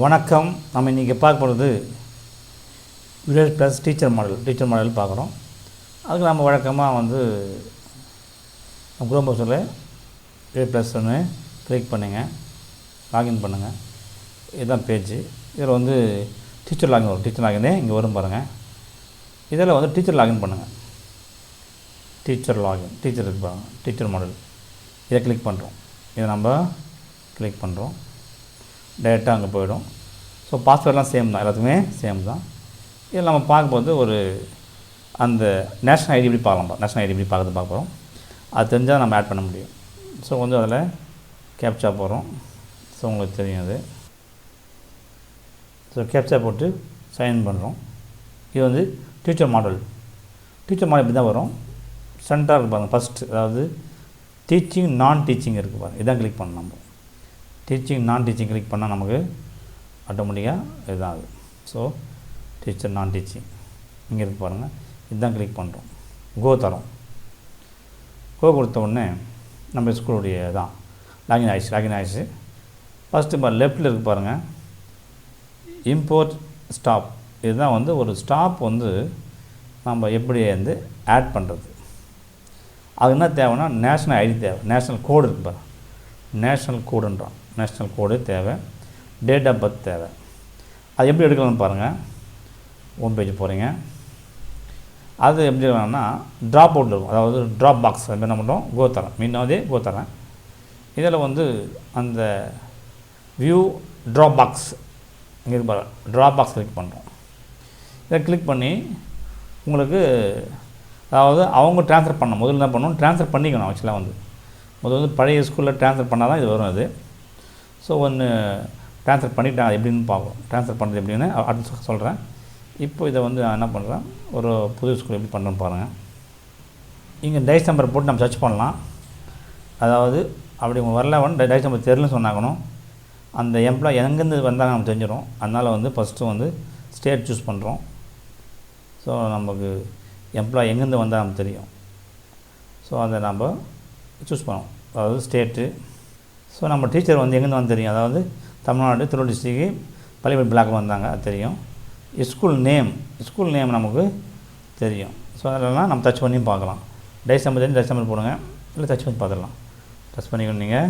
வணக்கம். நம்ம இன்றைக்கி பார்க்க போகிறது வில்லேஜ் ப்ளஸ் டீச்சர் மாடல் பார்க்குறோம். அதுக்கு நம்ம வழக்கமாக குரோம் ப்ரௌசரில் வில்லேஜ் ப்ளஸ்ன்னு கிளிக் பண்ணுங்கள், லாகின் பண்ணுங்கள். இதுதான் பேஜ். இதில் டீச்சர் லாகின் வரும். டீச்சர் லாகினே இங்கே வரும் பாருங்கள். இதில் டீச்சர் லாகின் பண்ணுங்கள். டீச்சர் இருக்கு பாருங்கள், டீச்சர் மாடல். இதை கிளிக் பண்ணுறோம். இதை நம்ம கிளிக் பண்ணுறோம். டேரெக்டாக அங்கே போயிடும். ஸோ பாஸ்வேர்டெலாம் சேம் தான், எல்லாத்துக்குமே சேம் தான். இதில் நம்ம பார்க்கும்போது அந்த நேஷ்னல் ஐடி எப்படி பார்க்கலாம், நேஷ்னல் ஐடி எப்படி பார்க்க போகிறோம். அது தெரிஞ்சால் நம்ம ஆட் பண்ண முடியும். ஸோ அதில் கேப்சா போகிறோம். ஸோ உங்களுக்கு தெரியும் அது. ஸோ கேப்சா போட்டு சைன் பண்ணுறோம். இது டீச்சர் மாடல் இப்படி தான் வரும். சென்டராக இருக்குது பாருங்கள். ஃபஸ்ட்டு அதாவது டீச்சிங் நான் டீச்சிங் இருக்குது பாருங்கள். இதான் கிளிக் பண்ணணும். நம்ம டீச்சிங் நான் டீச்சிங் கிளிக் பண்ணால் நமக்கு ஆட்டோமேட்டிக்காக இதுதான் அது. ஸோ டீச்சர் நான் டீச்சிங் இங்கே இருக்குது பாருங்கள். இதுதான் கிளிக் பண்ணுறோம். கோ தரோம். கோ கொடுத்த உடனே நம்ம ஸ்கூலுடைய தான் லாகின் ஆயிடுச்சு. ஃபஸ்ட்டு இப்போ லெஃப்ட்டில் இருக்குது பாருங்கள், இம்போர்ட் ஸ்டாப். இதுதான் ஒரு ஸ்டாப் நம்ம எப்படி ஆட் பண்ணுறது. அது என்ன தேவைன்னா நேஷ்னல் ஐடி தேவை, நேஷ்னல் கோடு இருக்குது பாருங்கள். நேஷ்னல் கோடுன்றான். நேஷ்னல் கோடு தேவை, டேட் ஆஃப் பர்த் தேவை. அது எப்படி எடுக்கலாம்னு பாருங்கள். ஹோம் பேஜ் போகிறீங்க. அது எப்படி எடுக்கலாம்னா ட்ராப் அவுட் இருக்கும். அதாவது ட்ராப் பாக்ஸ் அது என்ன பண்ணுறோம், கோ தரேன். மீனாவதே கோ தரேன். இதில் அந்த வியூ ட்ராப் பாக்ஸ் இங்கே இருக்கு பாருங்கள். ட்ராப் பாக்ஸ் கிளிக் பண்ணுறோம். இதை கிளிக் பண்ணி உங்களுக்கு அதாவது அவங்க ட்ரான்ஸ்ஃபர் பண்ணணும். முதல்ல என்ன பண்ணணும், ட்ரான்ஸ்ஃபர் பண்ணிக்கணும். ஆக்சுவலாக முதல்ல பழைய ஸ்கூலில் ட்ரான்ஸ்ஃபர் பண்ணால் தான் இது வரும். அது ஸோ ட்ரான்ஸ்ஃபர் பண்ணிவிட்டேன். அது எப்படின்னு பார்ப்போம். ட்ரான்ஸ்ஃபர் பண்ணுறது எப்படின்னு அடுத்து சொல்கிறேன். இப்போ இதை நான் என்ன பண்ணுறேன், ஒரு புது ஸ்கூல் எப்படி பண்ணுறேன்னு பாருங்கள். இங்கே டைஸ் நம்பர் போட்டு நம்ம சர்ச் பண்ணலாம். அதாவது அப்படி வரல டைஸ் நம்பர் தெரியலன்னு சொன்னாக்கணும். அந்த எம்ப்ளாய் எங்கேருந்து வந்தாங்க நம்ம தெரிஞ்சிடும். அதனால் ஃபஸ்ட்டு ஸ்டேட் சூஸ் பண்ணுறோம். ஸோ நமக்கு எம்ப்ளாய் எங்கேருந்து வந்தால் நமக்கு தெரியும். ஸோ அதை நம்ம சூஸ் பண்ணோம். அதாவது ஸ்டேட்டு. ஸோ நம்ம டீச்சர் எங்கேருந்து தெரியும். அதாவது தமிழ்நாடு திருவள்ளூர் டிஸ்ட்ரிக்கு பள்ளிப்பட்டு பிளாக்கில் வந்தாங்க, அது தெரியும். ஸ்கூல் நேம் நமக்கு தெரியும். ஸோ அதெல்லாம் நம்ம டச் பண்ணி பார்க்கலாம். டைஸ் நம்பர் தெரிஞ்சு டைஸ் நம்பர் போடுங்க, இல்லை டச் பண்ணி பார்த்துடலாம். டச் பண்ணிக்கணும், நீங்கள்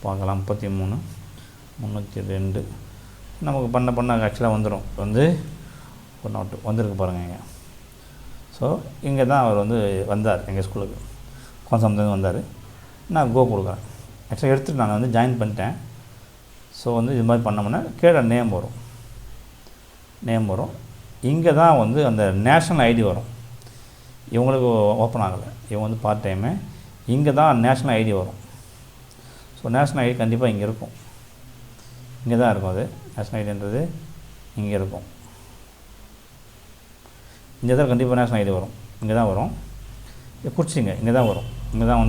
பார்க்கலாம். 33 302 நமக்கு பண்ண ஆக்சுவலாக வந்துடும். ஒரு நோட்டு வந்திருக்கு பாருங்கள் இங்கே. ஸோ இங்கே தான் அவர் வந்தார் எங்கள் ஸ்கூலுக்கு. கோசம்லேருந்து வந்தார். நான் கோ கொடுக்குறேன். ஆக்சுவலாக எடுத்துகிட்டு நான் ஜாயின் பண்ணிட்டேன். ஸோ இது மாதிரி பண்ணோம்னா கீழே நேம் வரும். இங்கே தான் அந்த நேஷ்னல் ஐடி வரும். இவங்களுக்கு ஓப்பன் ஆகலை. இவங்க பார்ட் டைமு. இங்கே தான் நேஷ்னல் ஐடி வரும். ஸோ நேஷ்னல் ஐடி கண்டிப்பாக இங்கே இருக்கும். இங்கே தான் இருக்கும். அது நேஷ்னல் ஐடின்றது இங்கே இருக்கும். இங்கே தான் கண்டிப்பாக நேஷ்னல் ஐடி வரும். இங்கே தான் வரும். குறிச்சிங்க, இங்கே தான் வரும். இங்கே தான்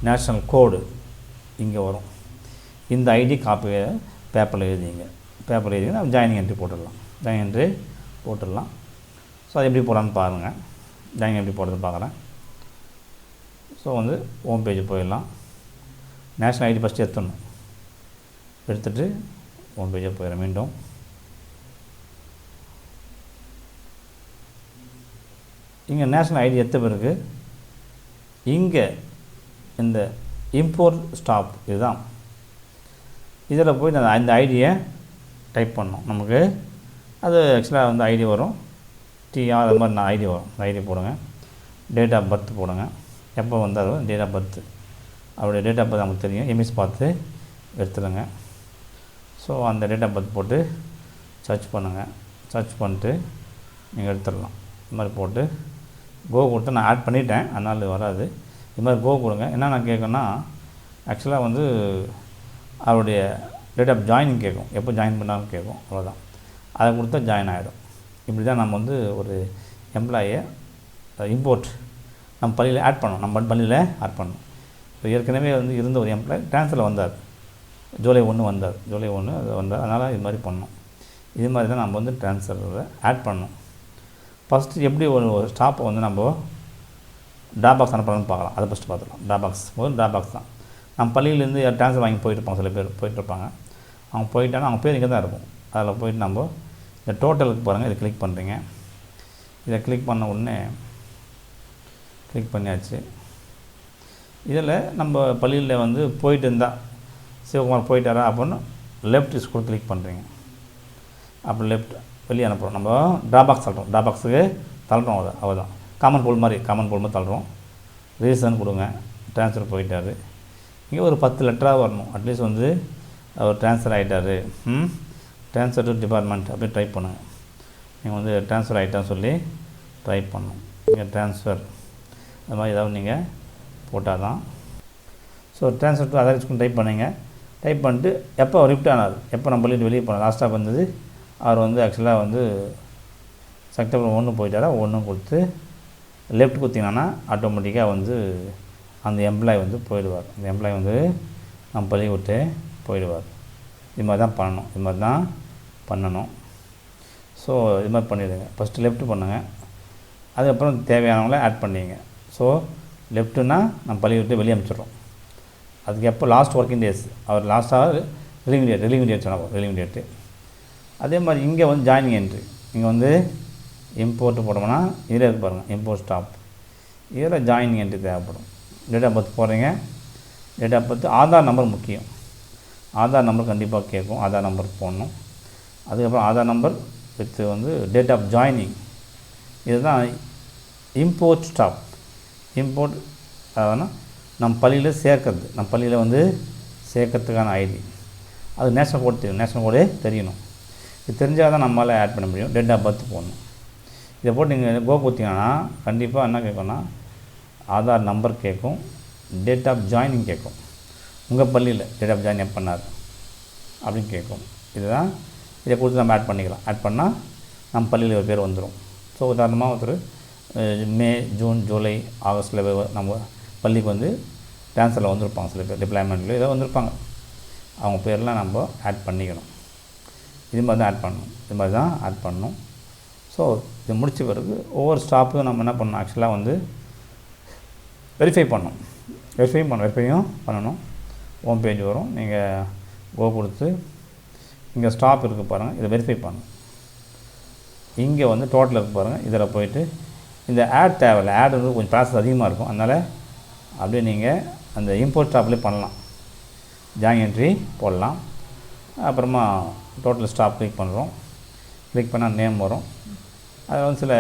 நேஷ்னல் கோடு இங்கே வரும். இந்த ஐடி காப்பி பேப்பரில் எழுதிங்க. நம்ம ஜாயினிங் என்ட்ரி போட்டுடலாம். ஸோ அது எப்படி போடலான்னு பாருங்கள். ஜாயினிங் எப்படி போடுறது பார்க்குறேன். ஸோ ஹோம் பேஜ் போயிடலாம். நேஷ்னல் ஐடி ஃபஸ்ட்டு எடுத்துகிட்டு ஹோம் பேஜை போயிடுறேன். மீண்டும் இங்கே நேஷ்னல் ஐடி எடுத்த பிறகு இங்கே இந்த இம்போர்ட் ஸ்டாப் இதுதான். இதில் போய் அந்த ஐடியை டைப் பண்ணணும். நமக்கு அது ஆக்சுவலாக ஐடி வரும். டிஆர் அது மாதிரி ஐடி வரும். அந்த ஐடி போடுங்க. டேட் ஆஃப் பர்த் போடுங்க. எப்போ வந்தாலும் டேட் ஆஃப் பர்த். அவருடைய டேட் ஆஃப் பர்த் நமக்கு தெரியும். எம்எஸ் பார்த்து எடுத்துடுங்க. ஸோ அந்த டேட் ஆஃப் பர்த் போட்டு சர்ச் பண்ணுங்கள். சர்ச் பண்ணிட்டு நீங்கள் எடுத்துடலாம். இது மாதிரி போட்டு கோ கொடுத்து நான் ஆட் பண்ணிட்டேன், அதனால் வராது. இது மாதிரி கோ கொடுங்க. என்ன நான் கேட்கணுன்னா ஆக்சுவலாக அவருடைய டேட் ஆஃப் ஜாயினிங் கேட்கும். எப்போ ஜாயின் பண்ணாலும் கேட்கும். அவ்வளோதான். அதை கொடுத்தா ஜாயின் ஆகிடும். இப்படி தான் நம்ம ஒரு எம்ப்ளாயை இம்போர்ட் நம்ம பள்ளியில் ஆட் பண்ணணும். நம்ம பள்ளியில் ஆட் பண்ணணும். இப்போ ஏற்கனவே இருந்த ஒரு எம்ப்ளாய் ட்ரான்ஸ்ஃபரில் வந்தார். ஜூலை 1 வந்தார். அது வந்தார். அதனால் இது மாதிரி பண்ணணும். இது மாதிரி தான் நம்ம ட்ரான்ஸ்ஃபரில் ஆட் பண்ணணும். ஃபஸ்ட்டு எப்படி ஒரு ஸ்டாப்பை நம்ம ட்ராப் பாக்ஸ் அனுப்பலாம்னு பார்க்கலாம். அதை ஃபஸ்ட்டு பார்த்துக்கலாம். ட்ராப் பாக்ஸ் தான். நம்ம பள்ளியிலேருந்து ட்ரான்ஸ்ஃபர் வாங்கி போயிட்டுருப்பாங்க. சில பேர் போயிட்டுருப்பாங்க. அவங்க போயிட்டாங்கன்னா அவங்க பேர் இங்கே தான் இருக்கும். அதில் போய்ட்டு நம்ம இந்த டோட்டலுக்கு பாருங்கள், இதை கிளிக் பண்ணுறீங்க. இதை கிளிக் பண்ண உடனே கிளிக் பண்ணியாச்சு. இதில் நம்ம பள்ளியில் வந்து போயிட்டு இருந்தால் சிவகுமார் போயிட்டாரா அப்படின்னு லெஃப்ட் ஸ்கூல் கிளிக் பண்ணுறீங்க. அப்போ லெஃப்ட் வெளியே அனுப்புகிறோம். நம்ம ட்ராபாக்ஸ் தள்ளுறோம், ட்ராபாக்ஸுக்கு தள்ளுறோம். அவ்வளோதான். காமன் போல் மாதிரி தள்ளுறோம். ரீசன் கொடுங்க. ட்ரான்ஸ்ஃபர் போயிட்டார். இங்கே ஒரு 10 லெட்டராக வரணும். அட்லீஸ்ட் வந்து அவர் ட்ரான்ஸ்ஃபர் ஆகிட்டார், ட்ரான்ஸ்ஃபர் டு டிபார்ட்மெண்ட் அப்படி டைப் பண்ணுங்கள். நீங்கள் வந்து ட்ரான்ஸ்ஃபர் ஆகிட்டான்னு சொல்லி டைப் பண்ணணும். இங்கே ட்ரான்ஸ்ஃபர் அது மாதிரி ஏதாவது நீங்கள் போட்டால் தான். So transfer to other school type பண்ணுங்க. டைப் பண்ணிட்டு எப்போ ரிப்ட் ஆனார், எப்போ நம்ம பள்ளியில் வெளியே போனார், லாஸ்ட்டாக வந்தது அவர் வந்து ஆக்சுவலாக வந்து செப்டம்பர் 1 போயிட்டாரா, 1 கொடுத்து லெஃப்ட் கொடுத்தீங்கன்னா ஆட்டோமேட்டிக்காக வந்து அந்த எம்ப்ளாய் வந்து போயிடுவார். அந்த எம்ப்ளாய் வந்து நம்ம பள்ளியை விட்டு போயிடுவார். இது மாதிரி தான் பண்ணணும். ஸோ இது மாதிரி பண்ணிடுங்க. ஃபஸ்ட்டு லெஃப்ட் பண்ணுங்கள். அதுக்கப்புறம் தேவையானவங்கள ஆட் பண்ணிங்க. ஸோ லெஃப்ட்டுனா நம்ம பள்ளியை விட்டு வெளியே அனுப்பிச்சிடுறோம். அதுக்கு எப்போ லாஸ்ட் ஒர்க்கிங் டேஸ் அவர் லாஸ்ட்டாக ரிலீவிங் டேட் சொன்னால் ரிலீவிங் டேட்டு. அதே மாதிரி இங்கே வந்து ஜாயினிங் என்ட்ரி. இங்கே வந்து இம்போர்ட் போட்டோம்னா இதில் இருக்கு பாருங்கள், இம்போர்ட் ஸ்டாப். இதில் ஜாயினிங் என்ட்ரி தேவைப்படும். டேட் ஆஃப் பர்த் போடுறீங்க. Date of birth Aadhaar number முக்கியம். ஆதார் நம்பர் கண்டிப்பாக கேட்கும். ஆதார் நம்பர் போடணும். அதுக்கப்புறம் ஆதார் நம்பர் வித் வந்து டேட் ஆஃப் ஜாயினிங். இதுதான் இம்போர்ட் ஸ்டாப். இம்போர்ட் அதாவதுனா நம்ம பள்ளியில் சேர்க்கறது, நம்ம பள்ளியில் வந்து சேர்க்கறதுக்கான ஐடி. அது நேஷ்னல் கோடு தெரியும், நேஷ்னல் கோடே தெரியணும். இது தெரிஞ்சால் தான் நம்மளால் ஆட் பண்ண முடியும். டேட் ஆஃப் பர்த் போடணும். இதை போட்டு நீங்கள் கோ கொடுத்தீங்கன்னா கண்டிப்பாக என்ன கேட்கும்னா ஆதார் நம்பர் கேட்கும், டேட் ஆஃப் ஜாயினிங் கேட்கும். உங்கள் பள்ளியில் டேட் ஆஃப் ஜாயின் எப்போ பண்ணார் அப்படின்னு கேட்கும். இதுதான் இதை கொடுத்து நம்ம ஆட் பண்ணிக்கலாம். ஆட் பண்ணால் நம்ம பள்ளியில் ஒரு பேர் வந்துடும். ஸோ உதாரணமாக ஒருத்தர் மே, ஜூன், ஜூலை, ஆகஸ்ட்டில் நம்ம பள்ளிக்கு வந்து ட்ரான்ஸ்ஃபரில் வந்திருப்பாங்க. சில பேர் டிப்ளாய்மெண்ட்டில் ஏதோ வந்திருப்பாங்க. அவங்க பேர்லாம் நம்ம ஆட் பண்ணிக்கணும். இது மாதிரி தான் ஆட் பண்ணணும். ஸோ இது முடித்த பிறகு ஒவ்வொரு ஸ்டாப்பும் நம்ம என்ன பண்ணணும், ஆக்சுவலாக வந்து வெரிஃபையும் பண்ணணும். ஹோம் பேஜ் வரும். நீங்கள் கோ கொடுத்து இங்கே ஸ்டாப் இருக்குது பாருங்கள், இதை வெரிஃபை பண்ணணும். இங்கே வந்து டோட்டல் இருக்குது பாருங்கள், இதில் போய்ட்டு இந்த ஆட் தேவையில்லை. ஆட் வந்து கொஞ்சம் ப்ராசஸ் அதிகமாக இருக்கும். அதனால் அப்படியே நீங்கள் அந்த இம்போர்ட் ஸ்டாப்லேயே பண்ணலாம். ஜாயின் என்ட்ரி போடலாம். அப்புறமா டோட்டல் ஸ்டாப் கிளிக் பண்ணுறோம். கிளிக் பண்ணால் நேம் வரும். அதில் வந்து சில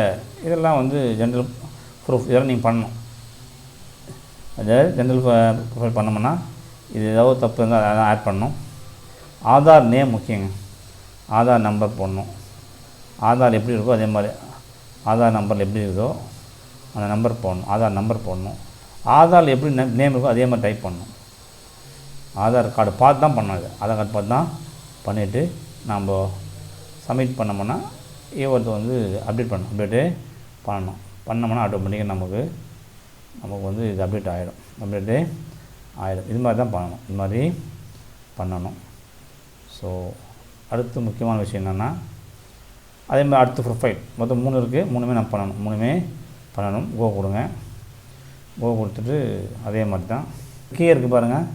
இதெல்லாம் வந்து ஜென்ரல் ப்ரூஃப் இதெல்லாம் நீங்கள் பண்ணணும். அதாவது ஜென்ரல் ப்ரொஃபைல் பண்ணோம்னா இது ஏதாவது தப்பு இருந்தால் அதெல்லாம் ஆட் பண்ணணும். ஆதார் நேம் முக்கியங்க. ஆதார் நம்பர் போடணும். ஆதார் எப்படி இருக்கோ அதே மாதிரி ஆதார் நம்பரில் எப்படி இருக்கோ அந்த நம்பர் போடணும். ஆதார் நம்பர் போடணும். ஆதாரில் எப்படி நேம் இருக்கோ அதே மாதிரி டைப் பண்ணணும். ஆதார் கார்டு பார்த்து தான் பண்ணணும். இது ஆதார் கார்டு பார்த்து தான் பண்ணிவிட்டு நம்ம சப்மிட் பண்ணோம்னா ஒருத்தர் வந்து அப்டேட் பண்ணோம்னா ஆட்டோமேட்டிக்காக நமக்கு வந்து இது அப்டேட் ஆகிடும். இது மாதிரி தான் பண்ணணும். ஸோ அடுத்து முக்கியமான விஷயம் என்னென்னா அதே மாதிரி அடுத்து ப்ரொஃபைல் மொத்தம் 3 இருக்குது. 3மே நம்ம பண்ணணும். கோ கொடுங்க. கோ கொடுத்துட்டு அதே மாதிரி தான் கீழே இருக்குது பாருங்கள்.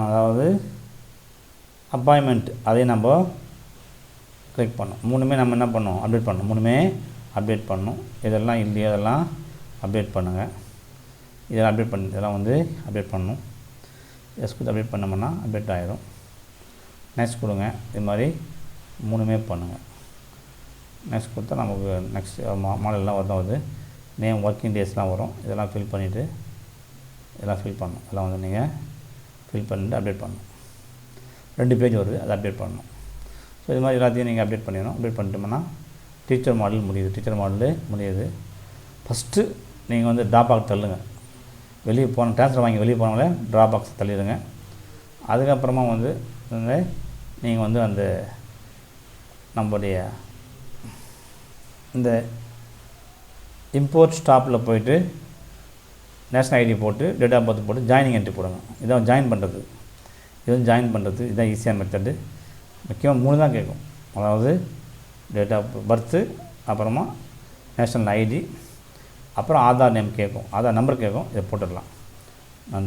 அதாவது அப்பாயின்மெண்ட் அதையும் நம்ம கிளிக் பண்ணணும். 3மே நம்ம என்ன பண்ணணும், அப்டேட் பண்ணணும். 3மே அப்டேட் பண்ணணும். இதெல்லாம் இல்லையோ அதெல்லாம் அப்டேட் பண்ணுங்கள். இதெல்லாம் வந்து அப்டேட் பண்ணணும். எஸ் கொடுத்து அப்டேட் பண்ணோம்னா அப்டேட் ஆகிடும். நெக்ஸ்ட் கொடுங்க. இது மாதிரி 3மே பண்ணுங்கள். நெக்ஸ்ட் கொடுத்தா நமக்கு நெக்ஸ்ட் மாடல்லாம் வருது. நேம், ஒர்க்கிங் டேஸ்லாம் வரும். இதெல்லாம் ஃபில் பண்ணிவிட்டு இதெல்லாம் ஃபில் பண்ணணும். இதெல்லாம் வந்து நீங்கள் ஃபில் பண்ணிவிட்டு அப்டேட் பண்ணணும். 2 பேஜ் வருது, அதை அப்டேட் பண்ணணும். ஸோ இது மாதிரி எல்லாத்தையும் நீங்கள் அப்டேட் பண்ணிடணும். அப்டேட் பண்ணிட்டோம்னா டீச்சர் மாடல் முடியுது. ஃபஸ்ட்டு நீங்கள் வந்து ட்ராபாக்ஸ் தள்ளுங்க. வெளியே ட்ரான்ஸ்ஃபர் வாங்கி வெளியே போனவங்களே ட்ராபாக்ஸ் தள்ளிடுங்க. அதுக்கப்புறமா வந்து நீங்கள் வந்து அந்த நம்முடைய இந்த இம்போர்ட் ஸ்டாப்பில் போய்ட்டு நேஷ்னல் ஐடி போட்டு டேட் ஆஃப் பர்த் போட்டு ஜாயினிங் என்ட்ரி போடுங்க. இதான் ஜாயின் பண்ணுறது. இதுதான் ஈஸியான மெத்தடு. முக்கியமாக 3 தான் கேட்கும். அதாவது டேட் ஆஃப் பர்த்து, அப்புறமா நேஷ்னல் ஐடி, அப்புறம் ஆதார் நேம் கேட்கும், ஆதார் நம்பர் கேட்கும். இதை போட்டுடலாம்.